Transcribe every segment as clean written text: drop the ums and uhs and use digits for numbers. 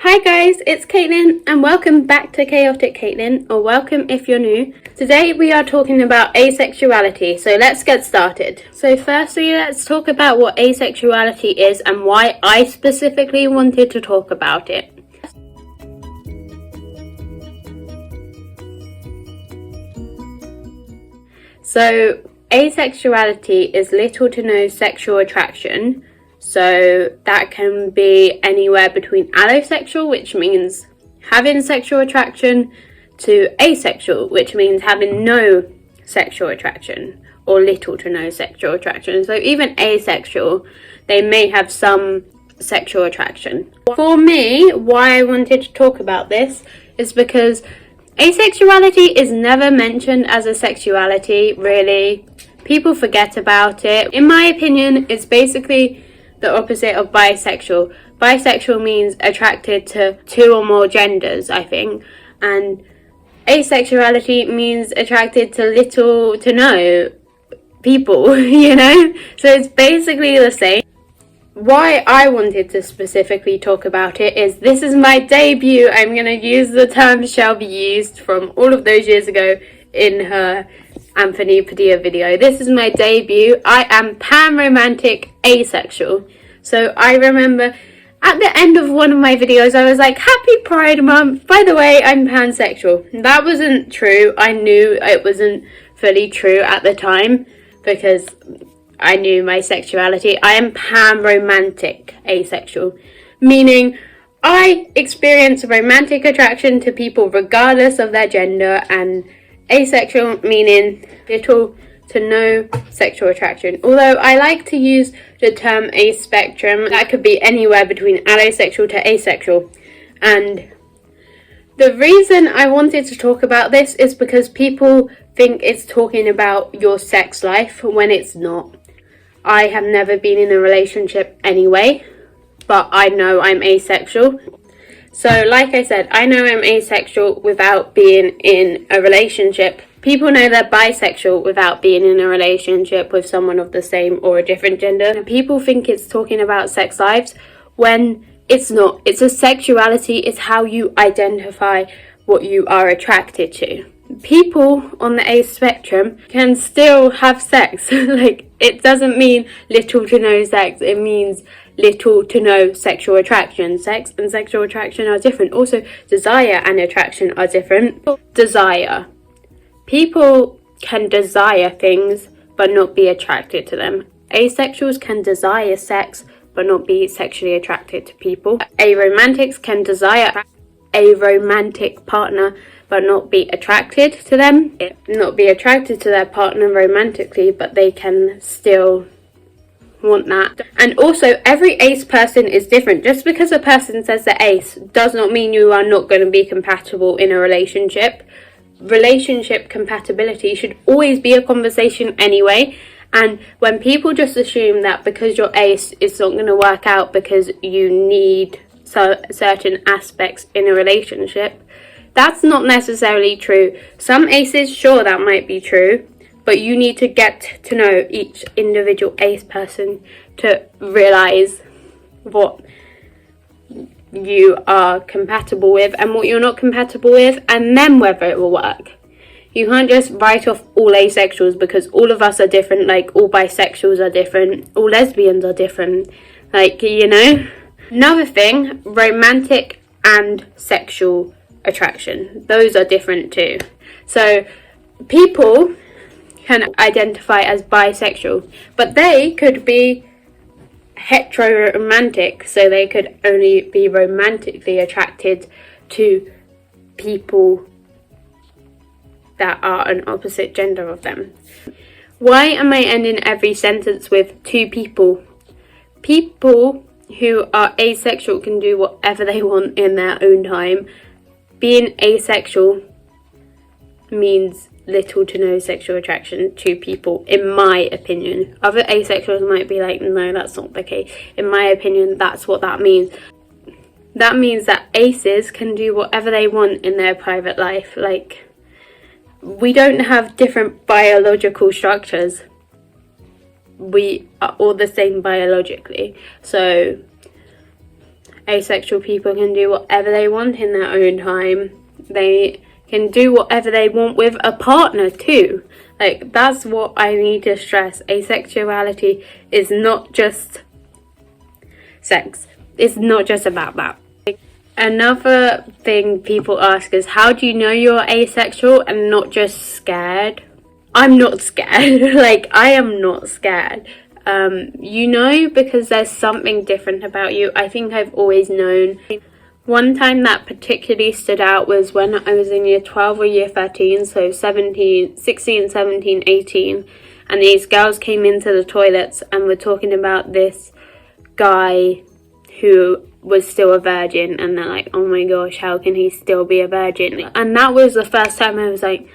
Hi guys, it's Caitlin and welcome back to Chaotic Caitlin, or welcome if you're new. Today we are talking about asexuality, so let's get started. So firstly, let's talk about what asexuality is and why I specifically wanted to talk about it. So asexuality is little to no sexual attraction. So that can be anywhere between allosexual, which means having sexual attraction, to asexual, which means having no sexual attraction or little to no sexual attraction. So even asexual, they may have some sexual attraction. For me, why I wanted to talk about this is because asexuality is never mentioned as a sexuality, really. People forget about it. In my opinion, it's basically the opposite of bisexual. Bisexual means attracted to two or more genders, I think, and asexuality means attracted to little to no people, you know? So it's basically the same. Why I wanted to specifically talk about it is this is my debut. I'm going to use the term shall be used from all of those years ago in her Anthony Padilla video. This is my debut. I am pan-romantic asexual. So I remember at the end of one of my videos I was like, happy Pride Month, by the way, I'm pansexual. That wasn't true. I knew it wasn't fully true at the time because I knew my sexuality. I am pan-romantic asexual, meaning I experience romantic attraction to people regardless of their gender, and asexual meaning little to no sexual attraction. Although I like to use the term spectrum, that could be anywhere between allosexual to asexual. And the reason I wanted to talk about this is because people think it's talking about your sex life when it's not. I have never been in a relationship anyway, but I know I'm asexual. So like I said, I know I'm asexual without being in a relationship. People know they're bisexual without being in a relationship with someone of the same or a different gender. And people think it's talking about sex lives when it's not. It's a sexuality. It's how you identify what you are attracted to. People on the A spectrum can still have sex. Like, it doesn't mean little to no sex. It means little to no sexual attraction. Sex and sexual attraction are different. Also, desire and attraction are different. Desire. People can desire things but not be attracted to them. Asexuals can desire sex but not be sexually attracted to people. Aromantics can desire a romantic partner but not be attracted to them. Not be attracted to their partner romantically, but they can still want that. And also, every ace person is different. Just because a person says they're ace does not mean you are not going to be compatible in a relationship. Relationship compatibility should always be a conversation anyway. And when people just assume that because you're ace it's not going to work out because you need certain aspects in a relationship, that's not necessarily true. Some aces, sure, that might be true, but you need to get to know each individual ace person to realize what you are compatible with and what you're not compatible with, and then whether it will work. You can't just write off all asexuals because all of us are different. Like, all bisexuals are different, all lesbians are different, like, you know. Another thing, romantic and sexual attraction, those are different too. So people can identify as bisexual, but they could be heteroromantic, so they could only be romantically attracted to people that are an opposite gender of them. Why am I ending every sentence with two people? People who are asexual can do whatever they want in their own time. Being asexual means little to no sexual attraction to people, in my opinion. Other asexuals might be like, no, that's not the case. In my opinion, that's what that means. That means that aces can do whatever they want in their private life. Like, we don't have different biological structures. We are all the same biologically. So Asexual people can do whatever they want in their own time. They can do whatever they want with a partner too. Like, that's what I need to stress. Asexuality is not just sex. It's not just about that. Another thing people ask is, how do you know you're asexual and not just scared? I'm not scared. Like, I am not scared. You know, because there's something different about you. I think I've always known. One time that particularly stood out was when I was in year 12 or year 13, so 16, 17, 18, and these girls came into the toilets and were talking about this guy who was still a virgin, and they're like, oh my gosh, how can he still be a virgin? And that was the first time I was like,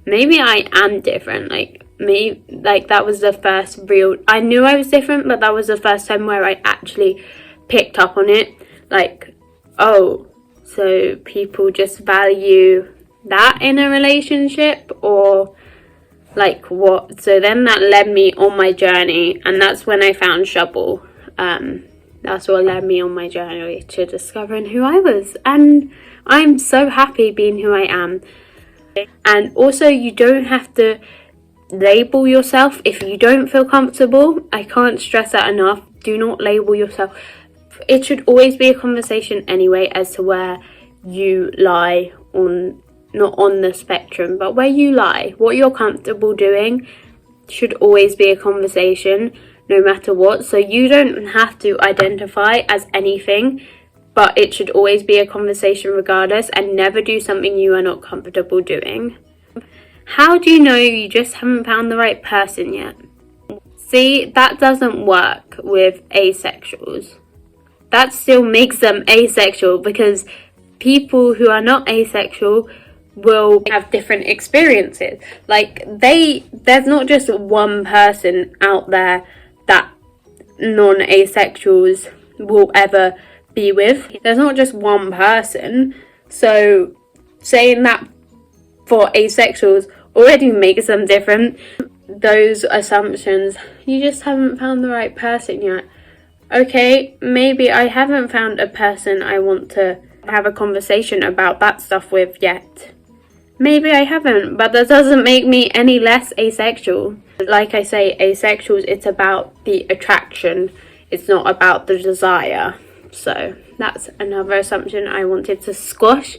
maybe I am different. That was the first real, I knew I was different, but that was the first time where I actually picked up on it. Like, oh, so people just value that in a relationship, or like what? So then that led me on my journey, and that's when I found trouble. That's what led me on my journey to discovering who I was, and I'm so happy being who I am. And also, you don't have to label yourself if you don't feel comfortable. I can't stress that enough. Do not label yourself. It should always be a conversation anyway as to where you lie on, not on the spectrum, but where you lie. What you're comfortable doing should always be a conversation, no matter what. So you don't have to identify as anything, but it should always be a conversation regardless, and never do something you are not comfortable doing. How do you know you just haven't found the right person yet? See, that doesn't work with asexuals. That still makes them asexual, because people who are not asexual will have different experiences. Like, there's not just one person out there that non-asexuals will ever be with. There's not just one person. So saying that for asexuals already makes them different. Those assumptions, you just haven't found the right person yet. Okay, maybe I haven't found a person I want to have a conversation about that stuff with yet. Maybe I haven't, but that doesn't make me any less asexual. Like I say, asexuals, it's about the attraction. It's not about the desire. So that's another assumption I wanted to squash.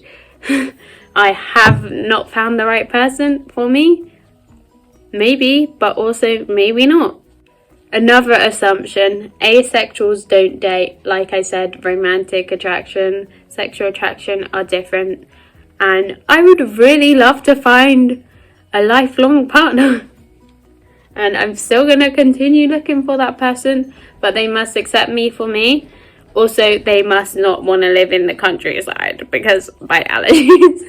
I have not found the right person for me. Maybe, but also maybe not. Another assumption, asexuals don't date. Like I said, romantic attraction, sexual attraction are different. And I would really love to find a lifelong partner. And I'm still going to continue looking for that person, but they must accept me for me. Also, they must not want to live in the countryside because my allergies.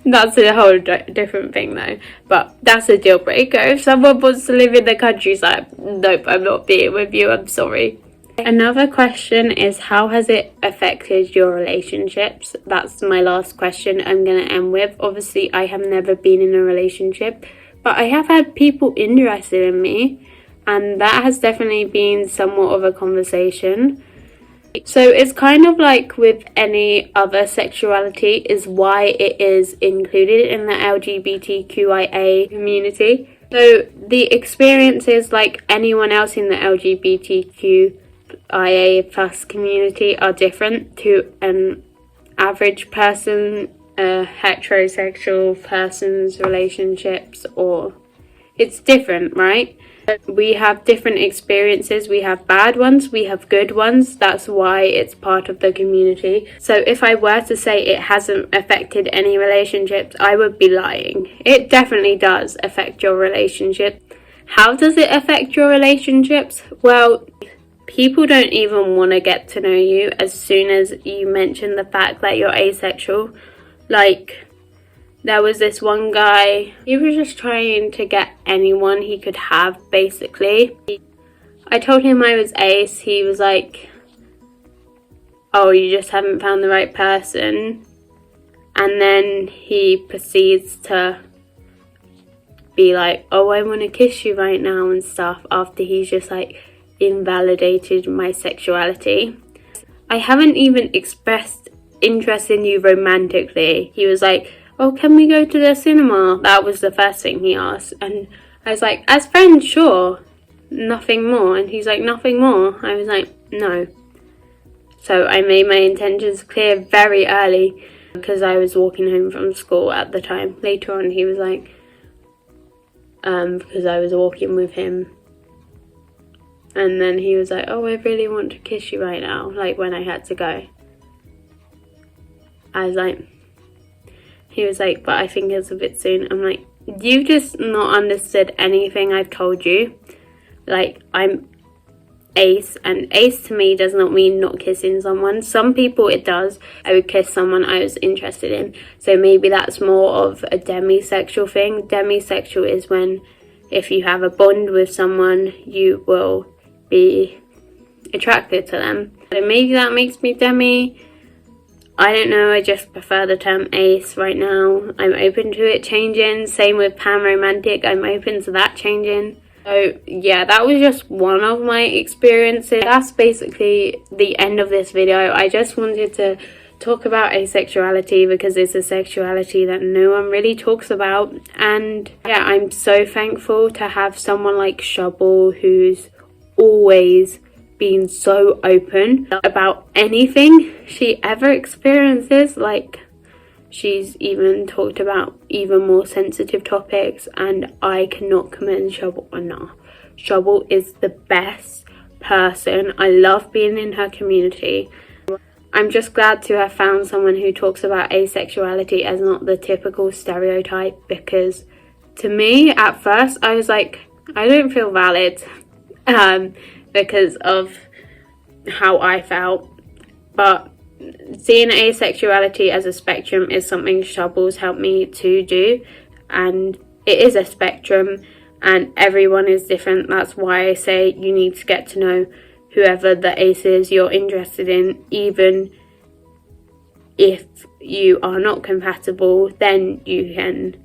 That's a whole different thing though. But that's a deal breaker. If someone wants to live in the countryside, nope, I'm not being with you, I'm sorry. Another question is, how has it affected your relationships? That's my last question I'm going to end with. Obviously, I have never been in a relationship, but I have had people interested in me, and that has definitely been somewhat of a conversation. So it's kind of like with any other sexuality, is why it is included in the LGBTQIA community. So the experiences, like anyone else in the LGBTQIA plus community, are different to an average person, a heterosexual person's relationships, or it's different, right? We have different experiences. We have bad ones, we have good ones. That's why it's part of the community. So if I were to say it hasn't affected any relationships, I would be lying. It definitely does affect your relationship. How does it affect your relationships? Well, people don't even want to get to know you as soon as you mention the fact that you're asexual. Like, there was this one guy, he was just trying to get anyone he could have, basically. I told him I was ace. He was like, oh, you just haven't found the right person. And then he proceeds to be like, oh, I want to kiss you right now and stuff, after he's just like invalidated my sexuality. I haven't even expressed interest in you romantically. He was like, oh, can we go to the cinema? That was the first thing he asked. And I was like, as friends, sure. Nothing more. And he's like, nothing more. I was like, no. So I made my intentions clear very early because I was walking home from school at the time. Later on, he was like, because I was walking with him. And then he was like, oh, I really want to kiss you right now, like when I had to go. I was like, he was like, but I think it's a bit soon. I'm like, you just not understood anything I've told you. Like, I'm ace, and ace to me does not mean not kissing someone. Some people it does. I would kiss someone I was interested in. So maybe that's more of a demisexual thing. Demisexual is when if you have a bond with someone, you will be attracted to them. So maybe that makes me demi. I don't know, I just prefer the term ace right now. I'm open to it changing. Same with panromantic, I'm open to that changing. So yeah, that was just one of my experiences. That's basically the end of this video. I just wanted to talk about asexuality because it's a sexuality that no one really talks about. And yeah, I'm so thankful to have someone like Shubble who's always been so open about anything she ever experiences. Like, she's even talked about even more sensitive topics, and I cannot commend Shubble enough. Shubble is the best person. I love being in her community. I'm just glad to have found someone who talks about asexuality as not the typical stereotype, because to me at first I was like, I don't feel valid because of how I felt, but seeing asexuality as a spectrum is something Shubble's helped me to do, and it is a spectrum and everyone is different. That's why I say you need to get to know whoever the ace is you're interested in. Even if you are not compatible, then you can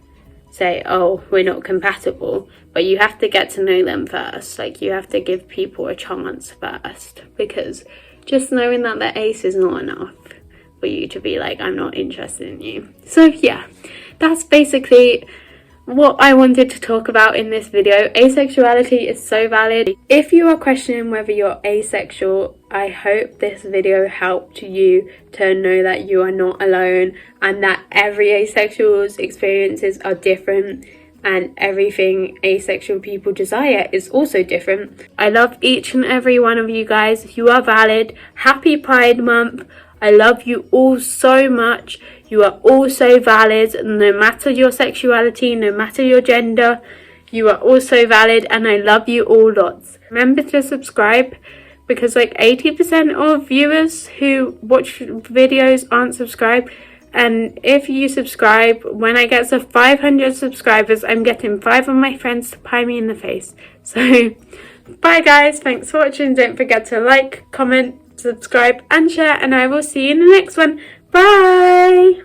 say, oh, we're not compatible, but you have to get to know them first. Like, you have to give people a chance first, because just knowing that they're ace is not enough for you to be like, I'm not interested in you. So yeah, that's basically what I wanted to talk about in this video. Asexuality is so valid. If you are questioning whether you're asexual, I hope this video helped you to know that you are not alone, and that every asexual's experiences are different, and everything asexual people desire is also different. I love each and every one of you guys. You are valid. Happy Pride Month. I love you all so much. You are all so valid, no matter your sexuality, no matter your gender. You are all so valid, and I love you all lots. Remember to subscribe, because like 80% of viewers who watch videos aren't subscribed. And if you subscribe, when I get to 500 subscribers, I'm getting 5 of my friends to pie me in the face. So bye guys, thanks for watching. Don't forget to like, comment, subscribe and share, and I will see you in the next one. Bye.